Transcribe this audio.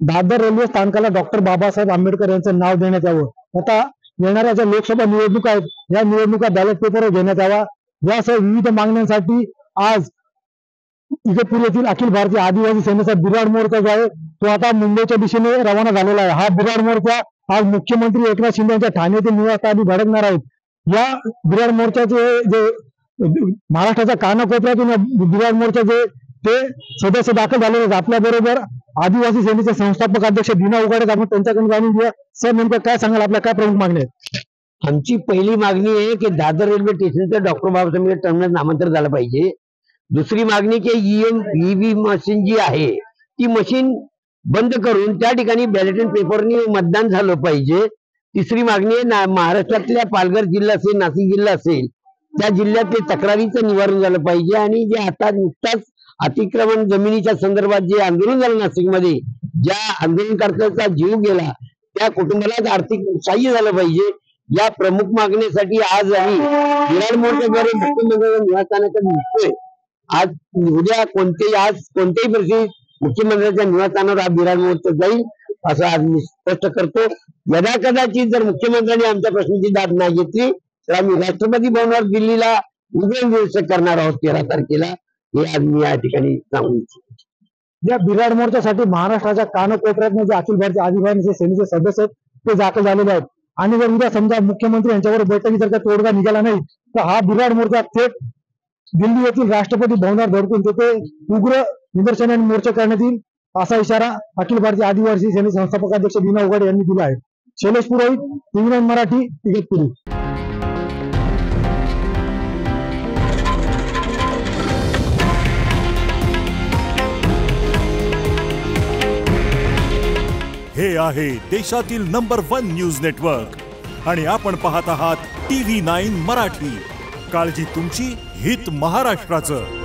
Dadar railway स्थानकाला doctor Babasaheb Ambedkar यांचं नाव देण्यात यावं। आता येणाऱ्या ज्या लोकसभा निवडणुका आहेत, या निवडणुका बॅलेट पेपरवर घेण्यात यावा, यासह विविध मागण्यांसाठी आज इगतपुरी येथील अखिल भारतीय आदिवासी सेनेचा बिराड मोर्चा जो आहे तो आता मुंबईच्या दिशेने रवाना झालेला आहे। हा बिराड मोर्चा आज मुख्यमंत्री एकनाथ शिंदे यांच्या ठाणे येथील निवासस्थानी धडकणार आहेत। या बिराड मोर्चाचे जे महाराष्ट्राच्या कानाकोपऱ्यातून बिराड मोर्चाचे ते सदस्य दाखल झाले आहेत। आपल्या बरोबर आदिवासी सेनेचे संस्थापक अध्यक्ष दिना उघाडे, आपण त्यांच्याकडून जाणून घेऊया। सर, नेमकं काय सांगाल, आपल्या काय प्रमुख मागणी आहेत? आमची पहिली मागणी आहे की दादर रेल्वे स्टेशनचं डॉक्टर बाबासाहेब आंबेडकर टर्मिनल नामांतर झालं पाहिजे। दुसरी मागणी की ईव्ही मशीन जी आहे ती मशीन बंद करून त्या ठिकाणी बॅलेट पेपरनी मतदान झालं पाहिजे। तिसरी मागणी आहे महाराष्ट्रातल्या पालघर जिल्हा असेल, नाशिक जिल्हा असेल, त्या जिल्ह्यातले तक्रारीचं निवारण झालं पाहिजे। आणि जे आता नुकताच अतिक्रमण जमिनीच्या संदर्भात जे आंदोलन झालं नाशिकमध्ये, ज्या आंदोलनकर्त्याचा जीव गेला त्या कुटुंबाला आर्थिक सहाय्य झालं पाहिजे। या प्रमुख मागणीसाठी आज आम्ही बिराड मोर्चाद्वारे मुख्यमंत्र्यांच्या निवासस्थानाकडे निघतोय। आज उद्या कोणत्याही परिस्थितीत मुख्यमंत्र्यांच्या निवासस्थानावर हा बिराड मोर्चा जाईल असं आज मी स्पष्ट करतो। यदा कदाचित जर मुख्यमंत्र्यांनी आमच्या प्रश्नाची दाद नाही घेतली तर आम्ही राष्ट्रपती भवनावर दिल्लीला उग्र निदर्शन करणार आहोत 13 तारखेला, हे आज मी या ठिकाणी सांगू इच्छितो। या बिराड मोर्चासाठी महाराष्ट्राच्या कानाकोपऱ्यातून जे अखिल भारतीय आदिवासी सेनेचे सदस्य आहेत ते दाखल झालेले आहेत। आणि जर उद्या समजा मुख्यमंत्री यांच्यावर बैठकीत जर का तोडगा निघाला नाही तर हा बिराड मोर्चा थेट दिल्ली येथील राष्ट्रपती भवनावर धडकून तिथे उग्र निदर्शन आणि मोर्चा करण्यात येईल, असा इशारा अखिल भारतीय आदिवासी सेने संस्थापक अध्यक्ष दिना उघाडे यांनी दिला आहे। शैलेश पुरोहित, TV9 मराठी, इगतपुरी। हे आहे देशातील नंबर 1 न्यूज नेटवर्क आणि आपण पाहत आहात TV9 मराठी। काळजी तुमची, हित महाराष्ट्राचं।